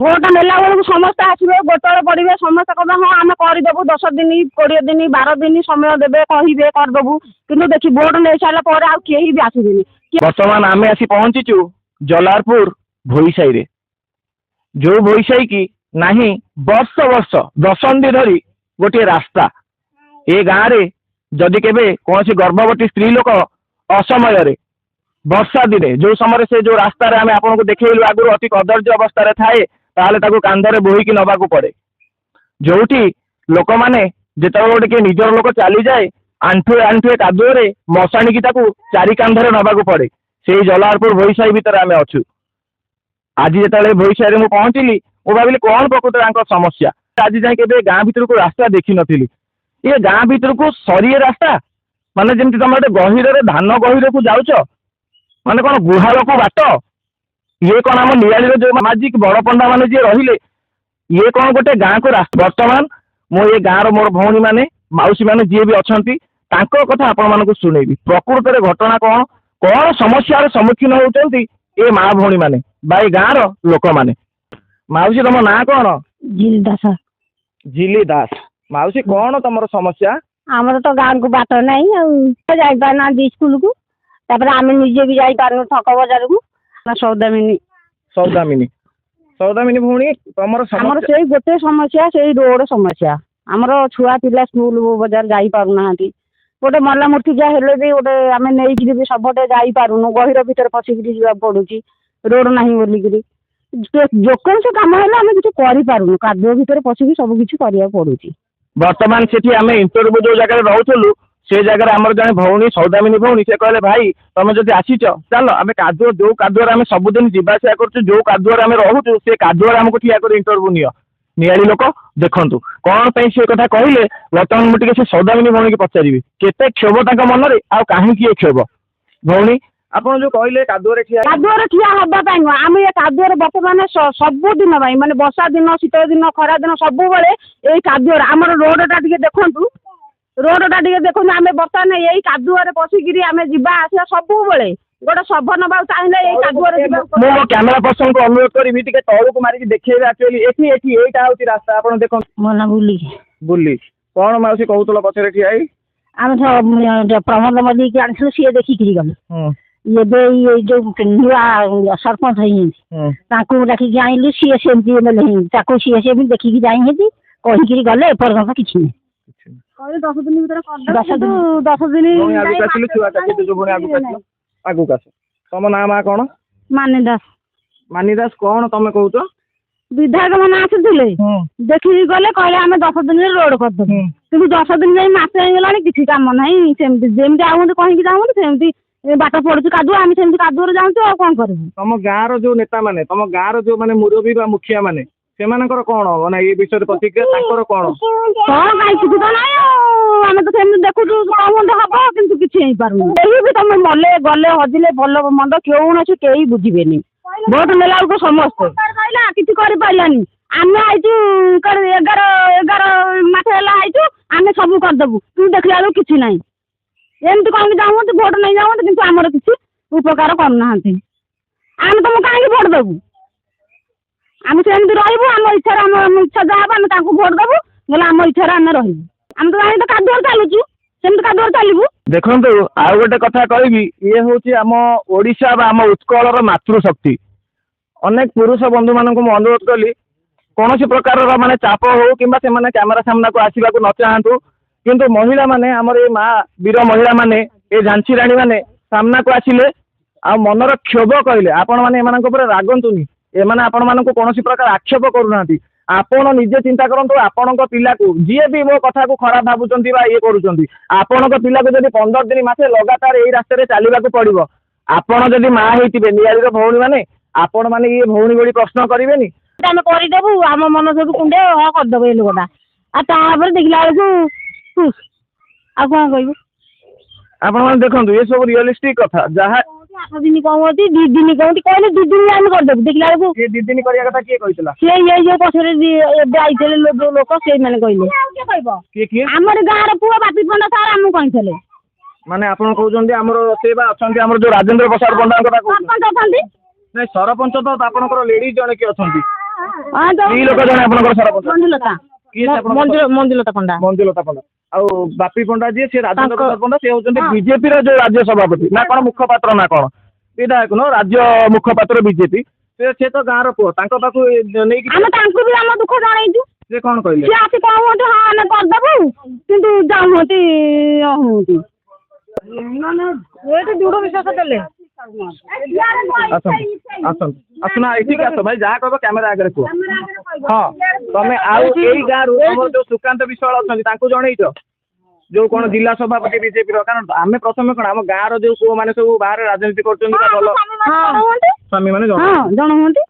Vote ନେଲା ବେଳକୁ ସମସ୍ତେ ଆସିବେ, ଗୋଟରେ ପଡ଼ିବେ, ସମସ୍ତେ କହିବେ ହଁ ଆମେ କରିଦେବୁ, 10 ଦିନ 20 ଦିନ 12 ଦିନ ସମୟ ଦେବେ, କହିବେ କରିଦେବୁ, କିନ୍ତୁ ଦେଖି ଭୋଟ ନେଇ ସାରିଲା ପରେ ଆଉ କେହି ବି ଆସିବେନି। ବର୍ତ୍ତମାନ ଆମେ ଆସି ପହଞ୍ଚିଛୁ ଜଲାରପୁର ଭୋଇସାହିରେ। ଯୋଉ ଭୋଇସାହି କି ନାହିଁ ବର୍ଷ ବର୍ଷ ଦଶନ୍ଧି ଧରି ଗୋଟିଏ ରାସ୍ତା। ଏ ଗାଁରେ ଯଦି କେବେ କୌଣସି ଗର୍ଭବତୀ ସ୍ତ୍ରୀ ଲୋକ ଅସମୟରେ ବର୍ଷା ଦିନେ ଯୋଉ ସମୟରେ ସେ ଯୋଉ ରାସ୍ତାରେ ଆମେ ଆପଣଙ୍କୁ ଦେଖେଇଲୁ ଆଗରୁ ଅତି କଦର୍ଯ୍ୟ ଅବସ୍ଥାରେ ଥାଏ, ତାହେଲେ ତାକୁ କାନ୍ଧରେ ବୋହିକି ନେବାକୁ ପଡେ। ଯୋଉଠି ଲୋକମାନେ ଯେତେବେଳେ ଟିକେ ନିଜର ଲୋକ ଚାଲିଯାଏ ଆଣ୍ଠୁଏ ଆଣ୍ଠୁଏ କାଦୁଅରେ ମଶାଣିକି ତାକୁ ଚାରି କାନ୍ଧରେ ନେବାକୁ ପଡେ। ସେଇ ଜଲାରପୁର ଭୋଇସାହି ଭିତରେ ଆମେ ଅଛୁ। ଆଜି ଯେତେବେଳେ ଭୋଇସାହିରେ ମୁଁ ପହଞ୍ଚିଲି, ମୁଁ ଭାବିଲି କଣ ପ୍ରକୃତରେ ତାଙ୍କ ସମସ୍ୟା। ଆଜି ଯାଏ କେବେ ଗାଁ ଭିତରକୁ ରାସ୍ତା ଦେଖିନଥିଲି। ଏ ଗାଁ ଭିତରକୁ ସରିଏ ରାସ୍ତା, ମାନେ ଯେମିତି ତମେ ଗୋଟେ ଗହିରରେ ଧାନ ଗହିରକୁ ଯାଉଛ, ମାନେ କଣ ଗୁହାଳକୁ ବାଟ। ଇଏ କଣ ଆମ ନିଆଳିର ଯୋଉ ସାମାଜିକ ବଡପଣ୍ଡା ମାନେ ଯିଏ ରହିଲେ, ଇଏ କଣ ଗୋଟେ ଗାଁକୁ ରାସ୍ତା। ବର୍ତ୍ତମାନ ମୁଁ ଏ ଗାଁର ମୋର ଭଉଣୀ ମାନେ ମାଉସୀ ମାନେ ଯିଏ ବି ଅଛନ୍ତି ତାଙ୍କ କଥା ଆପଣମାନଙ୍କୁ ଶୁଣେଇବି। ପ୍ରକୃତରେ ଘଟଣା କଣ, କଣ ସମସ୍ୟାର ସମ୍ମୁଖୀନ ହେଉଛନ୍ତି ଏ ମା ଭଉଣୀ ମାନେ ବା ଏ ଗାଁର ଲୋକମାନେ। ମାଉସୀ ତମ ନାଁ କଣ? ଝିଲି ଦାସ। ଝିଲି ଦାସ। ମାଉସୀ କଣ ତମର ସମସ୍ୟା? ଆମର ତ ଗାଁକୁ ବାଟ ନାହିଁ, ଆଉ ଯାଇପାରୁନାହାନ୍ତି ସ୍କୁଲକୁ, ତାପରେ ଆମେ ନିଜେ ବି ଯାଇପାରୁନୁ ଛକ ବଜାରକୁ। ସୌଦାମିନୀ। ସୌଦାମିନୀ। ସୌଦାମିନୀ ଭଉଣୀ ତମର ଆମର ସେଇ ଗୋଟେ ସମସ୍ୟା, ସେଇ ରୋଡ ସମସ୍ୟା। ଆମର ଛୁଆ ପିଲା ସ୍କୁଲ ବଜାର ଯାଇପାରୁନାହାନ୍ତି। ଗୋଟେ ମଲା ମୂର୍ତ୍ତିକା ହେଲେ ବି ଗୋଟେ ଆମେ ନେଇକିରି ବି ସବୁଟେ ଯାଇପାରୁନୁ, ଗହିର ଭିତରେ ପଶିକିରି ଯିବାକୁ ପଡୁଛି ରୋଡ ନାହିଁ ବୋଲିକିରି। ଯେକୌଣସି କାମ ହେଲେ ଆମେ କିଛି କରିପାରୁନୁ, କାଦୁଅ ଭିତରେ ପଶିକି ସବୁ କିଛି କରିବାକୁ ପଡୁଛି। ବର୍ତ୍ତମାନ ସେଠି ଆମେ ଇଣ୍ଟରଭ୍ୟୁ ଯୋଉ ଜାଗାରେ ରହୁଥିଲୁ, ସେ ଜାଗାରେ ଆମର ଜଣେ ଭଉଣୀ ସୌଦାମିନୀ ଭଉଣୀ, ସେ କହିଲେ ଭାଇ ତମେ ଯଦି ଆସିଛ ଚାଲ ଆମେ କାଦୁଅ ଯୋଉ କାଦୁଅରେ ଆମେ ସବୁଦିନ ଯିବା ଆସିବା କରୁଛୁ, ଯୋଉ କାଦୁଅରେ ଆମେ ରହୁଛୁ, ସେ କାଦୁଅରେ ଆମକୁ ଠିଆ କରି ଇଣ୍ଟରଭ୍ୟୁ ନିଅ। ନିଆଳି ଲୋକ ଦେଖନ୍ତୁ କଣ ପାଇଁ ସେ କଥା କହିଲେ। ବର୍ତ୍ତମାନ ମୁଁ ଟିକେ ସେ ସୌଦାମିନୀ ଭଉଣୀକି ପଚାରିବି କେତେ କ୍ଷୋଭ ତାଙ୍କ ମନରେ, ଆଉ କାହିଁକି ଏ କ୍ଷୋଭ। ଭଉଣୀ ଆପଣ ଯୋଉ କହିଲେ କାଦୁଅରେ ଠିଆ ହବା ପାଇଁ ନୁହଁ, ଆମେ ଏ କାଦୁଅରେ ବର୍ତ୍ତମାନ ସବୁଦିନ ପାଇଁ, ମାନେ ବର୍ଷା ଦିନ ଶୀତ ଦିନ ଖରା ଦିନ ସବୁବେଳେ ଏଇ କାଦୁଅରେ। ଆମର ରୋଡଟା ଟିକେ ଦେଖନ୍ତୁ, ଆମେ ବର୍ତ୍ତମାନ ଏଇ କାଦୁଅରେ ପଶିକିରି ଆମେ ଯିବା ଆସିବା ସବୁବେଳେ। ଗୋଟେ ଶବ ନେବାକୁ ଚାହିଁଲେ ଏଇ କାଦୁଅରେ ଯିବା। ମୁଁ ମୋ କ୍ୟାମେରା ପର୍ସନକୁ ଅନୁରୋଧ କରିବି ଟିକେ ତଳକୁ ମାରିକି ଦେଖେଇବେ। ଆକ୍ଚୁଆଲି ଏଠି ଏଇଟା ହଉଛି ରାସ୍ତା, ଆପଣ ଦେଖନ୍ତୁ। ମୋ ନାଁ ବୁଲି। କଣ ମାଉସୀ କହୁଥିଲ ପଛରେ ଠିଆ ହେଇ? ଆମେ ପ୍ରମୋଦ ମୋଦିକି ଆଣିଥିଲୁ, ସିଏ ଦେଖିକିରି ଗଲେ। ଏବେ ଏଇ ଯୋଉ ନୂଆ ସରପଞ୍ଚ ହେଇଛନ୍ତି ତାଙ୍କୁ ଡାକିକି ଆଣିଲୁ, ସିଏ ସେମିତି ତାକୁ ସିଏ ସେମିତି ଦେଖିକି ଯାଇଛନ୍ତି, କହିକିରି ଗଲେ। ଏପର୍ଯ୍ୟନ୍ତ କିଛି ନାହିଁ। 10 ଦିନ ଭିତରେ 10 ଦିନ ଆଗକୁ ଆସ। ତମ ନାଁ ମା କଣ? ମାନି ଦାସ। ମାନି ଦାସ। କଣ ତମେ କହୁଛ? ବିଧାୟକ ମାନେ ଆସିଥିଲେ, ଦେଖିକି ଗଲେ, କହିଲେ ଆମେ 10 ଦିନରେ ରୋଡ କରିଦେବୁ। କିନ୍ତୁ 10 ଦିନ ଯାଇ ମାସେ ହେଇଗଲାଣି କିଛି କାମ ନାହିଁ। ସେମିତି ଯେମିତି ଆଉଛନ୍ତି କହିକି ଯାଉଛନ୍ତି, ସେମିତି ବାଟ ପଡୁଛି କାଦୁଅ, ଆମେ ସେମିତି କାଦୁଅରେ ଯାଉଛୁ, ଆଉ କଣ କରିବୁ। ତମ ଗାଁର ଯୋଉ ନେତା ମାନେ, ତମ ଗାଁର ଯୋଉ ମାନେ ମୁରବୀ ବା ମୁଖିଆ ମାନେ, ସେମାନଙ୍କର କଣ ମାନେ ଏ ବିଷୟରେ ପ୍ରତିକ୍ରିୟା, ତାଙ୍କର କଣ? କାହିଁ କିଛି ତ ନାହିଁ, ଆଉ ଆମେ ତ ସେମିତି ଦେଖୁଛୁ କଣ ହବ, କିନ୍ତୁ କିଛି ହେଇପାରୁନି। କେହି ବି ତମେ ମଲେ ଗଲେ ହଜିଲେ ଭଲ ମନ୍ଦ କୌଣସି କେହି ବୁଝିବେନି। ଭୋଟ ନେଲା ବେଳକୁ ସମସ୍ତେ କହିଲା କିଛି କରିପାରିଲାନି। ଆମେ ଆଇଛୁ 11 ମାସ ହେଲା ଆଇଛୁ, ଆମେ ସବୁ କରିଦେବୁ, କିନ୍ତୁ ଦେଖିଲା ବେଳକୁ କିଛି ନାହିଁ। ଏମିତି କହିକି ଯାଉଛନ୍ତି, ଭୋଟ ନେଇ ଯାଉଛନ୍ତି, କିନ୍ତୁ ଆମର କିଛି ଉପକାର କରୁନାହାନ୍ତି। ଆମେ ତମକୁ କାହିଁକି ଭୋଟ ଦେବୁ? ଆମେ ସେମିତି ରହିବୁ, ଆମ ଇଚ୍ଛାରେ ଆମ ଇଚ୍ଛା ଯାହା ହବ ଆମେ ତାଙ୍କୁ ଭୋଟ ଦେବୁ, ନହେଲେ ଆମ ଇଚ୍ଛାରେ ଆମେ ରହିବୁ। ଆମେ ତ ଜାଣି କାଦୁଅରେ ଚାଲୁଛୁ, ସେମିତି କାଦୁଅରେ ଚାଲିବୁ। ଦେଖନ୍ତୁ ଆଉ ଗୋଟେ କଥା କହିବି, ଇଏ ହଉଛି ଆମ ଓଡ଼ିଶା ବା ଆମ ଉତ୍କଳର ମାତୃଶକ୍ତି। ଅନେକ ପୁରୁଷ ବନ୍ଧୁ ମାନଙ୍କୁ ମୁଁ ଅନୁରୋଧ କଲି କୌଣସି ପ୍ରକାରର ମାନେ ଚାପ ହଉ କିମ୍ବା ସେମାନେ କ୍ୟାମେରା ସାମ୍ନାକୁ ଆସିବାକୁ ନ ଚାହାନ୍ତୁ, କିନ୍ତୁ ମହିଳା ମାନେ, ଆମର ଏ ମା ବୀର ମହିଳା ମାନେ, ଏ ଝାନ୍ସୀ ରାଣୀ ମାନେ ସାମ୍ନାକୁ ଆସିଲେ ଆଉ ମନର କ୍ଷୋଭ କହିଲେ, ଆପଣ ମାନେ ଏମାନଙ୍କ ଉପରେ ରାଗନ୍ତୁନି। ଏମାନେ ଆପଣ ମାନଙ୍କୁ କୌଣସି ପ୍ରକାର ଆକ୍ଷେପ କରୁନାହାନ୍ତି। ଆପଣ ନିଜେ ଚିନ୍ତା କରନ୍ତୁ, ଆପଣଙ୍କ ପିଲାକୁ, ଯିଏ ବି ମୋ କଥାକୁ ଖରାପ ଭାବୁଛନ୍ତି ବା ଇଏ କରୁଛନ୍ତି, ଆପଣଙ୍କ ପିଲାକୁ ଯଦି 15 ଦିନ ମାସେ ଲଗାତାର ଏଇ ରାସ୍ତାରେ ଚାଲିବାକୁ ପଡିବ, ଆପଣ ଯଦି ମା ହେଇଥିବେ, ନିଆଳିର ଭଉଣୀ ମାନେ, ଆପଣ ମାନେ ଇଏ ଭଉଣୀ ଭଳି ପ୍ରଶ୍ନ କରିବେନି? ଆମେ କରିଦେବୁ, ଆମ ମନ ସବୁ କୁଣ୍ଡେ ହଁ କରିଦେବୁ ଏ ଲୋକଟା, ଆଉ ତାପରେ ଦେଖିଲା ବେଳକୁ ଆଉ କଣ କହିବୁ। ଆପଣ ମାନେ ଦେଖନ୍ତୁ, ଏ ସବୁ ରିଅଲିଷ୍ଟିକ କଥା। ଯାହା 8 ଦିନ କହୁଛି, 2 ଦିନ କହୁଛି, କହିଲେ 2 ଦିନ ଆମେ କରିଦେବୁ, ଦେଖିଲା ବେଳକୁ 2 ଦିନ କରିବା କଥା କିଏ କହିଥିଲା? ସେ ଏଇ ଯୋଉ ପଛରେ ଏବେ ଆଇଥିଲେ ଯୋଉ ଲୋକ, ସେଇମାନେ କହିଲେ। କିଏ? ଆମର ଗାଁର ପୁଅ ବାପି ପଣ୍ଡା ସାର୍ ଆମକୁ କହିଥିଲେ। ମାନେ ଆପଣ କହୁଛନ୍ତି ଆମର ସେ ବା ଅଛନ୍ତି, ଆମର ଯୋଉ ରାଜେନ୍ଦ୍ର ପ୍ରସାଦ ପଣ୍ଡାଙ୍କ କଥା କହୁଛନ୍ତି? ସରପଞ୍ଚ ଅଛନ୍ତି। ନାଇଁ ସରପଞ୍ଚ ତ ଆପଣଙ୍କର ଲେଡିଜ ଜଣେ କିଏ ଅଛନ୍ତି? ସ୍ତ୍ରୀ ଲୋକ ଜଣେ ଆପଣଙ୍କର ସରପଞ୍ଚ ମଞ୍ଜୁଲତା କିଏ ସେ ଆପଣଙ୍କର? ମଞ୍ଜୁଲତା ପଣ୍ଡା। ମଞ୍ଜୁଲତା ପଣ୍ଡା ଆଉ ବାପି ପଣ୍ଡା ଯିଏ ସେ ରାଜେନ୍ଦ୍ର ପ୍ରସାଦ ପଣ୍ଡା ସେ ହଉଛନ୍ତି ବିଜେପିର ଯୋଉ ରାଜ୍ୟ ସଭାପତି ନା କଣ ମୁଖପାତ୍ର ନା କଣ ବିଧାୟକ ନୁହଁ ରାଜ୍ୟ ମୁଖପାତ୍ର ବିଜେପି ସେ ତ ଗାଁର ପୁଅ ତାଙ୍କ ପାଖକୁ ନେଇକି ଆମେ ତାଙ୍କୁ ବି ଆମ ଦୁଃଖ ଜଣେଇଛୁ। ସେ କଣ କହିଲେ? ସେ ଆସି କହୁଛନ୍ତି ହଁ ଆମେ କରିଦେବୁ କିନ୍ତୁ ଯାଉଛନ୍ତି ହଉନ୍ତି ଏଠି ଦୃଢ଼ ବିଶ୍ୱାସ ଦେଲେ। ଆସୁନା ଏଠିକି ଆସ ଭାଇ ଯାହା କହିବ କ୍ୟାମେରା ଆଗରେ କୁହ। ହଁ ତମେ ଆଉ ଏଇ ଗାଁରୁ ତମର ଯୋଉ ସୁକାନ୍ତ ବିଶ୍ୱାଳ ଅଛନ୍ତି ତାଙ୍କୁ ଜଣେଇଛ ଯୋଉ କଣ ଜିଲ୍ଲା ସଭାପତି ବିଜେପିର କାରଣ ଆମେ ପ୍ରଥମେ କଣ ଆମ ଗାଁର ଯୋଉ ପୁଅମାନେ ସବୁ ବାହାରେ ରାଜନୀତି କରୁଛନ୍ତି ବା ଭଲ ସ୍ୱାମୀ ମାନେ ଜଣଉଛନ୍ତି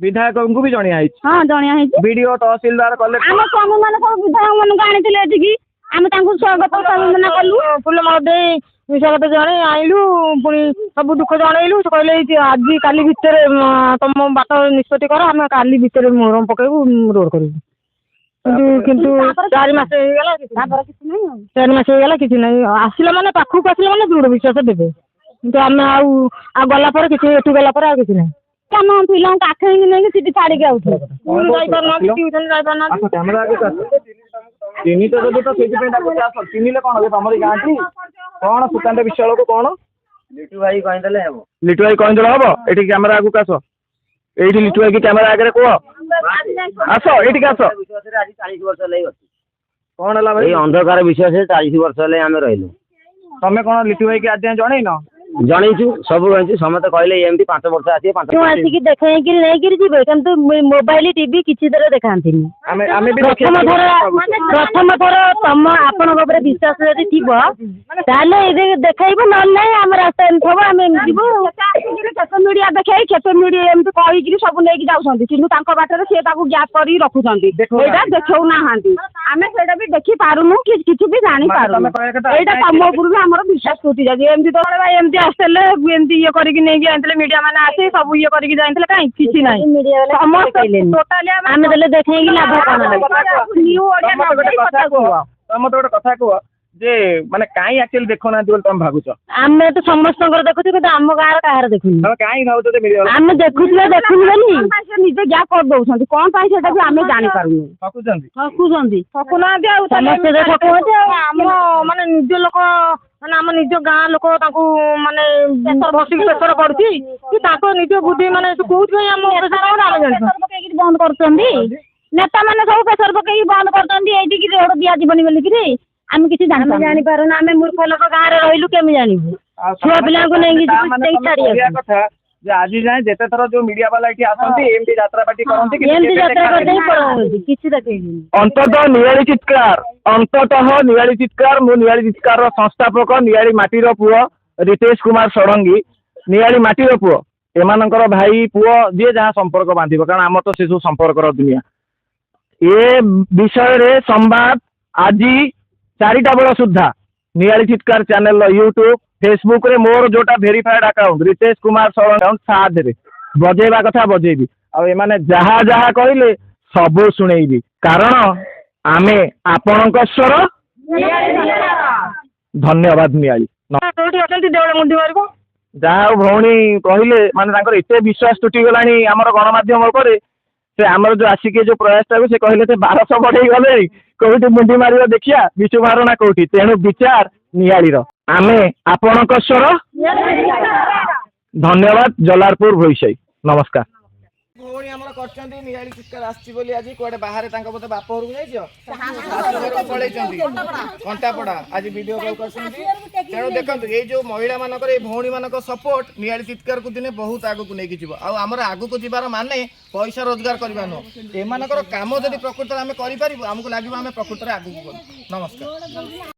ବିଧାୟକଙ୍କୁ ବି ଜଣିଆ ହେଇଛି। ହଁ ଜଣିଆ ହେଇଛି ବିଡିଓ ତହସିଲଦାର କଲେକ୍ଟର ଆମ ସ୍ୱାମୀ ମାନେ ସବୁ ବିଧାୟକ ମାନଙ୍କୁ ଆଣିଥିଲେ ଏଠିକି ଆମେ ତାଙ୍କୁ ସ୍ୱାଗତ ସମ୍ବର୍ଦ୍ଧନା କଲୁ ଫୁଲମାଳ ଦେଇ ସ୍ୱାଗତ ଜଣେଇ ଆଣିଲୁ ପୁଣି ସବୁ ଦୁଃଖ ଜଣେଇଲୁ ସେ କହିଲେ ଆଜି କାଲି ଭିତରେ ତମ ବାଟ ନିଷ୍ପତ୍ତି କର ଆମେ କାଲି ଭିତରେ ମୋହରମ ପକେଇବୁ ରୋଡ୍ କରିବୁ କିନ୍ତୁ 4 ମାସ ହେଇଗଲା ତାପରେ କିଛି ନାହିଁ 4 ମାସ ହେଇଗଲା କିଛି ନାହିଁ ଆସିଲା ମାନେ ପାଖକୁ ଆସିଲା ମାନେ ଦୃଢ଼ ବିଶ୍ୱାସ ଦେବେ କିନ୍ତୁ ଆମେ ଆଉ ଗଲା ପରେ କିଛି ଏଠୁ ଗଲା ପରେ ଆଉ କିଛି ନାହିଁ ଆମ ପିଲାଙ୍କୁ କାଖେଇକି ନେଇକି ସେଠି ଛାଡ଼ିକି ଆଉଛୁ ଯାଇପାରୁନାହାନ୍ତି ଟିଉସନ୍ ଯାଇପାରୁନାହାନ୍ତି ଚିହ୍ନିତ ଯଦି ତ ସେଇଥିପାଇଁ ଡାକୁଛି ଆସ ଚିହ୍ନିଲେ କଣ ହବ ତମରି ଗାଁଠି କଣ ସୁକାନ୍ତ ବିଶ୍ୱାଳକୁ କଣ ଲିଟୁ ଭାଇ କହିଦେଲେ ହେବ। ଲିଟୁ ଭାଇ କହିଦେଲେ ହବ ଏଠି କ୍ୟାମେରା ଆଗକୁ ଆସ ଏଇଠି ଲିଟୁ ଭାଇ କି କ୍ୟାମେରା ଆଗରେ କୁହ ଆସ ଏଇଠିକି ଆସ ବିଶ୍ୱାସରେ ଆଜି 40 ବର୍ଷ ହେଲେ ଅଛି କଣ ହେଲା ଭାଇ ଏଇ ଅନ୍ଧକାର ବିଶ୍ୱାସରେ 40 ବର୍ଷ ହେଲେ ଆମେ ରହିଲୁ। ତମେ କଣ ଲିଟୁ ଭାଇ କି ଆଜି ଜଣେଇନ? ଜଣେଇଛୁ ସବୁ ଜଣେଇଛୁ ସମସ୍ତେ କହିଲେ ଏମିତି 5 ବର୍ଷ ଆସିବେ 5 ବର୍ଷ ଆସିକି ଦେଖେଇକିରି ନେଇକିରି ଯିବେ କିନ୍ତୁ ମୋବାଇଲ ଟିଭି କିଛି ଥର ଦେଖାନ୍ତିନି। ଆମେ ବି ପ୍ରଥମ ଥର ତମ ଆପଣଙ୍କ ଉପରେ ବିଶ୍ୱାସ ଯଦି ଥିବ ତାହେଲେ ଦେଖେଇବ ନହେଲେ ନାହିଁ ଆମ ରାସ୍ତା ଏମିତି ହବ ଆମେ ଏମିତି ଯିବୁ କ୍ଷେତ ମିଡ଼ିଆ ଦେଖେଇ କ୍ଷେତ ମିଡ଼ିଆ ଏମିତି କହିକିରି ସବୁ ନେଇକି ଯାଉଛନ୍ତି କିନ୍ତୁ ତାଙ୍କ ବାଟରେ ସିଏ ତାକୁ ଗ୍ୟାପ୍ କରିକି ରଖୁଛନ୍ତି ଏଇଟା ଦେଖାଉନାହାନ୍ତି ଆମେ ସେଇଟା ବି ଦେଖି ପାରୁନୁ କିଛି ବି ଜାଣିପାରୁନୁ ଏଇଟା ତମ ଉପରୁ ବି ଆମର ବିଶ୍ୱାସ ଟୁଟି ଯାଉଛି ଏମିତି ତ ଏମିତି ଆସିଥିଲେ ଏମିତି ଇଏ କରିକି ନେଇକି ଯାଇଥିଲେ ମିଡ଼ିଆ ମାନେ ଆସି ସବୁ ଇଏ କରିକି ଯାଇଥିଲେ କାହିଁ କିଛି ନାହିଁ ସମସ୍ତେ ଟୋଟାଲି ଆମେ ଦେଲେ ଦେଖେଇକି ଲାଭ କଣ ତମେ ଗୋଟେ କଥା କୁହ ଯେ ମାନେ କାଇଁ ଆକ୍ଚୁଆଲି ଦେଖୁନାହାନ୍ତି ବୋଲି ତମେ ଭାବୁଛ? ଆମେ ତ ସମସ୍ତଙ୍କର ଦେଖୁଛୁ କିନ୍ତୁ ଆମ ଗାଁର କାହାର ଦେଖୁନି ତମେ କାଇଁ ଭାବୁଛ ଯେ ମିଡ଼ିଆ ଆମେ ଦେଖୁଛୁ ଦେଖୁନି ବୋଲି ସେ ନିଜେ ଗ୍ୟାପ୍ କରିଦଉଛନ୍ତି କଣ ପାଇଁ ସେଟା ବି ଆମେ ଜାଣିପାରୁନୁ ଠକୁଛନ୍ତି ଠକୁନାହାନ୍ତି ଆଉ ସମସ୍ତେ ଠକୁଛନ୍ତି ଆଉ ଆମ ମାନେ ନିଜ ଲୋକ ମାନେ ଆମ ନିଜ ଗାଁ ଲୋକ ତାଙ୍କୁ ମାନେ ବସିକି ପ୍ରେସର ପଡୁଛି କି ତାଙ୍କ ନିଜ ବୁଦ୍ଧି ମାନେ କୋଉଥିପାଇଁ ଆମ ପକେଇକି ବନ୍ଦ କରୁଛନ୍ତି ନେତା ମାନେ ସବୁ ପ୍ରେସର ପକେଇକି ବନ୍ଦ କରୁଛନ୍ତି ଏଇଠିକି ରୋଡ ଦିଆଯିବନି ବୋଲିକିରି ଆମେ କିଛି ଜାଣିପାରୁନୁ ଆମେ ମୂର୍ଖ ଲୋକ ଗାଁରେ ରହିଲୁ କେମିତି ଜାଣିବୁ ଛୁଆ ପିଲାଙ୍କୁ ନେଇକି ଛାଡ଼ିବା କଥା ଯେ ଆଜି ଯାଏଁ ଯେତେ ଥର ଯୋଉ ମିଡ଼ିଆ ବାଲା ଏଠି ଆସନ୍ତି ଏମିତି ଯାତ୍ରା ପାର୍ଟି କରନ୍ତି ଏମିତି ଯାତ୍ରା କରିଦେଇ ପଳାନ୍ତି କିଛି ଦେଖେଇନି ଅନ୍ତତଃ ନିଆଳି ଚିତ୍କାର ମୁଁ ନିଆଳି ଚିତ୍କାର ସଂସ୍ଥାପକ ନିଆଳି ମାଟିର ପୁଅ ରିତେଶ କୁମାର ଷଡ଼ଙ୍ଗୀ ନିଆଳି ମାଟିର ପୁଅ ଏମାନଙ୍କର ଭାଇ ପୁଅ ଯିଏ ଯାହା ସମ୍ପର୍କ ବାନ୍ଧିବ କାରଣ ଆମର ତ ସେ ସବୁ ସମ୍ପର୍କର ଦୁନିଆ ଏ ବିଷୟରେ ସମ୍ବାଦ ଆଜି 4ଟା ବେଳ ସୁଦ୍ଧା ନିଆଳି ଚିତ୍କାର ଚ୍ୟାନେଲ ୟୁଟ୍ୟୁବ ଫେସବୁକ୍ ରେ ମୋର ଯୋଉଟା ଭେରିଫାଏଡ୍ ଆକାଉଣ୍ଟ ରିତେଶ କୁମାର ଷଡ଼ଙ୍ଗୀ ସାଥରେ ବଜେଇବା କଥା ବଜେଇବି ଆଉ ଏମାନେ ଯାହା ଯାହା କହିଲେ ସବୁ ଶୁଣେଇବି କାରଣ ଆମେ ଆପଣଙ୍କ ସ୍ୱର ଧନ୍ୟବାଦ ନିଆଳି ଯାହା ହଉ ଭଉଣୀ କହିଲେ ମାନେ ତାଙ୍କର ଏତେ ବିଶ୍ୱାସ ତୁଟିଗଲାଣି ଆମର ଗଣମାଧ୍ୟମ ଉପରେ ସେ ଆମର ଯୋଉ ଆସିକି ଯୋଉ ପ୍ରୟାସଟାକୁ ସେ କହିଲେ ସେ 1200 ବଢେଇ ଗଲେ କୋଉଠି ମୁଣ୍ଡି ମାରିବ ଦେଖିବା ବିଚୁ ମାରଣା କୋଉଠି ତେଣୁ ବିଚାର ନିଆଳିର ଆମେ ଆପଣଙ୍କ ସ୍ୱର ଧନ୍ୟବାଦ ଜଲାରପୁର ଭୋଇସାଇ ନମସ୍କାର ଭଉଣୀ ଆମର କରିଛନ୍ତି ନିଆଳି ଚିତ୍କାର ଆସିଛି ବୋଲି ଆଜି କୁଆଡେ ବାହାରେ ତାଙ୍କ ବୋଧେ ବାପ ଘରକୁ ଯାଇଛ ପଳେଇଛନ୍ତି କଣ୍ଟାପଡ଼ା ଆଜି ଭିଡିଓ କଲ୍ କରିଛନ୍ତି ତେଣୁ ଦେଖନ୍ତୁ ଏଇ ଯୋଉ ମହିଳା ମାନଙ୍କର ଏଇ ଭଉଣୀ ମାନଙ୍କ ସପୋର୍ଟ ନିଆଳି ଚିତ୍କାରକୁ ଦିନେ ବହୁତ ଆଗକୁ ନେଇକି ଯିବ ଆଉ ଆମର ଆଗକୁ ଯିବାର ମାନେ ପଇସା ରୋଜଗାର କରିବା ନୁହଁ ଏମାନଙ୍କର କାମ ଯଦି ପ୍ରକୃତରେ ଆମେ କରିପାରିବୁ ଆମକୁ ଲାଗିବ ଆମେ ପ୍ରକୃତରେ ଆଗକୁ ଗଲୁ ନମସ୍କାର।